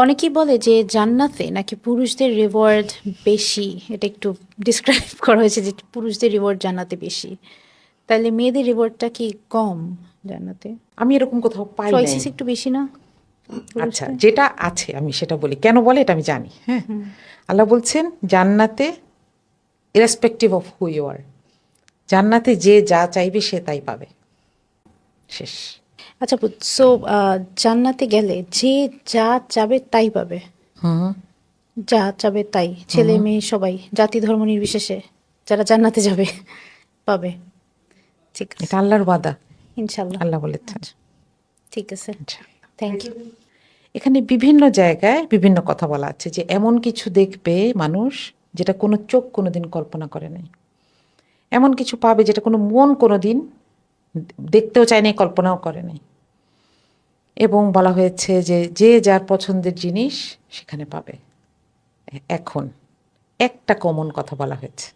অনেকেই বলে যে জান্নাতে নাকি পুরুষদের রিওয়ার্ড বেশি, এটা একটু ডিসক্রাইব করা হয়েছে যে পুরুষদের রিওয়ার্ড জান্নাতে বেশি, তাহলে মেয়েদের রিওয়ার্ডটা কি কম জান্নাতে? আমি এরকম কোথাও পাই নাই। চয়েসেস একটু বেশি না আচ্ছা, পুরুষদের? যেটা আছে আমি সেটা বলি, কেন বলে এটা আমি জানি। হ্যাঁ, আল্লাহ বলছেন জান্নাতে irrespective of who you are, জান্নাতে যে যা চাইবে সে তাই পাবে, শেষ। আচ্ছা, সো জান্নাতে গেলে যে যা চাবে তাই পাবে? হুম, যা চাবে তাই, ছেলে মেয়ে সবাই, জাতি ধর্ম নির্বিশেষে যারা জান্নাতে যাবে পাবে? ঠিক আছে, এটা আল্লাহর ওয়াদা, ইনশাল্লাহ। আল্লাহ বলেছেন। আচ্ছা, ঠিক আছে, আচ্ছা, থ্যাংক ইউ। এখানে বিভিন্ন জায়গায় বিভিন্ন কথা বলা আছে যে এমন কিছু দেখবে মানুষ যেটা কোনো চোখ কোনোদিন কল্পনা করে নাই, এমন কিছু পাবে যেটা কোনো মন কোনোদিন দেখতেও চায় নাই, কল্পনাও করে নাই। এবং বলা হয়েছে যে যে যার পছন্দের জিনিস সেখানে পাবে। এখন একটা কমন কথা বলা হয়েছে,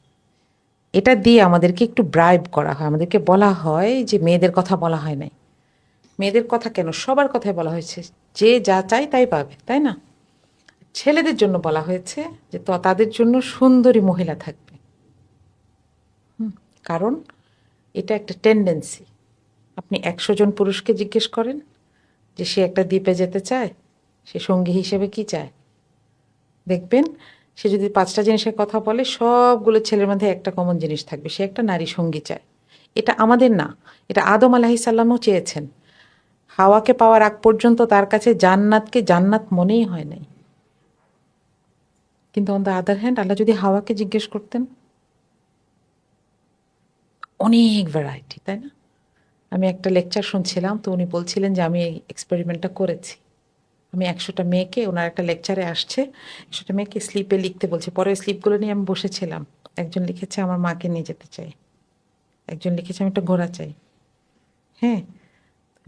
এটা দিয়ে আমাদেরকে একটু ব্রাইব করা হয়, আমাদেরকে বলা হয় যে মেয়েদের কথা বলা হয় নাই। মেয়েদের কথা কেন, সবার কথাই বলা হয়েছে, যে যা চায় তাই পাবে, তাই না? ছেলেদের জন্য বলা হয়েছে যে তো তাদের জন্য সুন্দরী মহিলা থাকবে। কারণ এটা একটা টেন্ডেন্সি। আপনি 100 জন পুরুষকে জিজ্ঞেস করেন যে সে একটা দ্বীপে যেতে চায়, সে সঙ্গী হিসেবে কি চায়, দেখবেন সে যদি 5টা জিনিসের কথা বলে সবগুলো ছেলের মধ্যে একটা কমন জিনিস থাকবে, সে একটা নারী সঙ্গী চায়। এটা আমাদের না, এটা আদম আলাহিসাল্লামও চেয়েছেন। হাওয়াকে পাওয়ার আগ পর্যন্ত তার কাছে জান্নাতকে জান্নাত মনেই হয় নাই। কিন্তু অন দ্য আদার হ্যান্ড আল্লাহ যদি হাওয়াকে জিজ্ঞেস করতেন, অনেক ভ্যারাইটি, তাই না? আমি একটা লেকচার শুনছিলাম, তো উনি বলছিলেন যে আমি এই এক্সপেরিমেন্টটা করেছি। আমি 100টা মেয়েকে, ওনার একটা লেকচারে আসছে, 100টা মেয়েকে স্লিপে লিখতে বলছে। পরে স্লিপগুলো নিয়ে আমি বসেছিলাম। একজন লিখেছে আমার মাকে নিয়ে যেতে চাই, একজন লিখেছে আমি একটা ঘোড়া চাই। হ্যাঁ,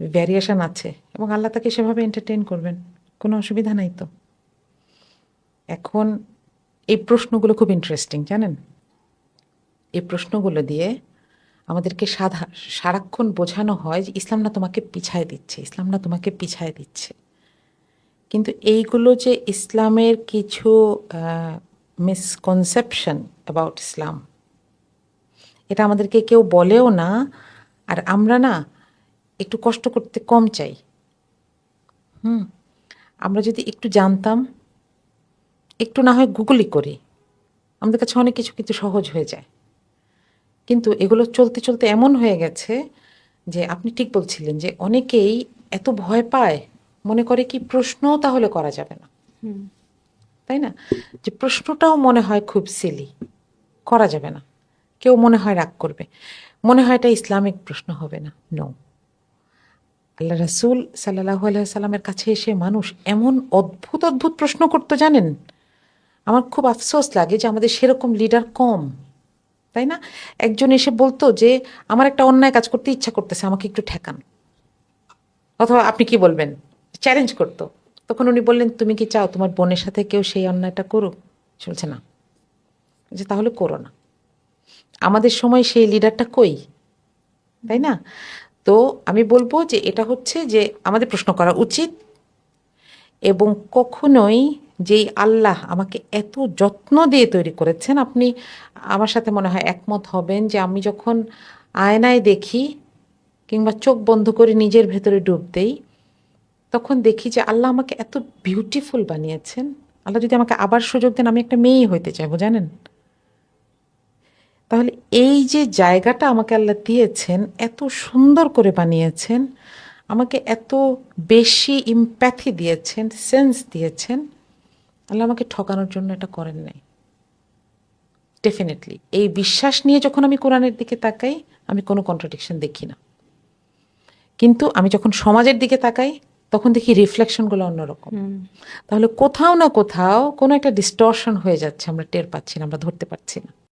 ভ্যারিয়েশন আছে এবং আল্লাহ তাকে সেভাবে এন্টারটেইন করবেন, কোনো অসুবিধা নাই তো। এখন এই প্রশ্নগুলো খুব ইন্টারেস্টিং, জানেন? এই প্রশ্নগুলো দিয়ে আমাদেরকে সারাক্ষণ বোঝানো হয় যে ইসলাম না তোমাকে পিছায় দিচ্ছে, ইসলাম না তোমাকে পিছায় দিচ্ছে। কিন্তু এইগুলো যে ইসলামের কিছু মিসকনসেপশন অ্যাবাউট ইসলাম, এটা আমাদেরকে কেউ বলেও না। আর আমরা না একটু কষ্ট করতে কম চাই। আমরা যদি একটু জানতাম, একটু না হয় গুগলই করি, আমাদের কাছে অনেক কিছু কিন্তু সহজ হয়ে যায়। কিন্তু এগুলো চলতে চলতে এমন হয়ে গেছে যে আপনি ঠিক বলছিলেন যে অনেকেই এত ভয় পায়, মনে করে কি প্রশ্নও তাহলে করা যাবে না, তাই না? যে প্রশ্নটাও মনে হয় খুব সিলি, করা যাবে না, কেউ মনে হয় রাগ করবে, মনে হয় এটা ইসলামিক প্রশ্ন হবে না। নো, আল্লাহ রাসূল সাল্লাল্লাহু আলাইহি সাল্লামের কাছে এসে মানুষ এমন অদ্ভুত অদ্ভুত প্রশ্ন করতো, জানেন? আমার খুব আফসোস লাগে যে আমাদের সেরকম লিডার কম, তাই না? একজন এসে বলতো যে আমার একটা অন্যায় কাজ করতে ইচ্ছা করতেছে, আমাকে একটু ঠেকান, অথবা আপনি কি বলবেন, চ্যালেঞ্জ করতো। তখন উনি বললেন তুমি কি চাও তোমার বোনের সাথে কেউ সেই অন্যায়টা করুক? চলছে না, যে তাহলে করো না। আমাদের সময় সেই লিডারটা কই, তাই না? তো আমি বলবো যে এটা হচ্ছে যে আমাদের প্রশ্ন করা উচিত। এবং কখনোই যেই আল্লাহ আমাকে এত যত্ন দিয়ে তৈরি করেছেন, আপনি আমার সাথে মনে হয় একমত হবেন যে আমি যখন আয়নায় দেখি কিংবা চোখ বন্ধ করে নিজের ভেতরে ডুব দেই, তখন দেখি যে আল্লাহ আমাকে এত বিউটিফুল বানিয়েছেন। আল্লাহ যদি আমাকে আবার সুযোগ দেন, আমি একটা মেয়েই হইতে চাইবো, জানেন? তাহলে এই যে জায়গাটা আমাকে আল্লাহ দিয়েছেন, এত সুন্দর করে বানিয়েছেন, আমাকে এত বেশি ইম্প্যাথি দিয়েছেন, সেন্স দিয়েছেন, আল্লাহ আমাকে ঠকানোর জন্য এটা করেন নাই। ডেফিনেটলি এই বিশ্বাস নিয়ে যখন আমি কোরআনের দিকে তাকাই, আমি কোনো কন্ট্রাডিকশন দেখি না। কিন্তু আমি যখন সমাজের দিকে তাকাই, তখন দেখি রিফ্লেকশনগুলো অন্যরকম। তাহলে কোথাও না কোথাও কোনো একটা ডিস্টর্শন হয়ে যাচ্ছে, আমরা টের পাচ্ছি না, আমরা ধরতে পারছি না।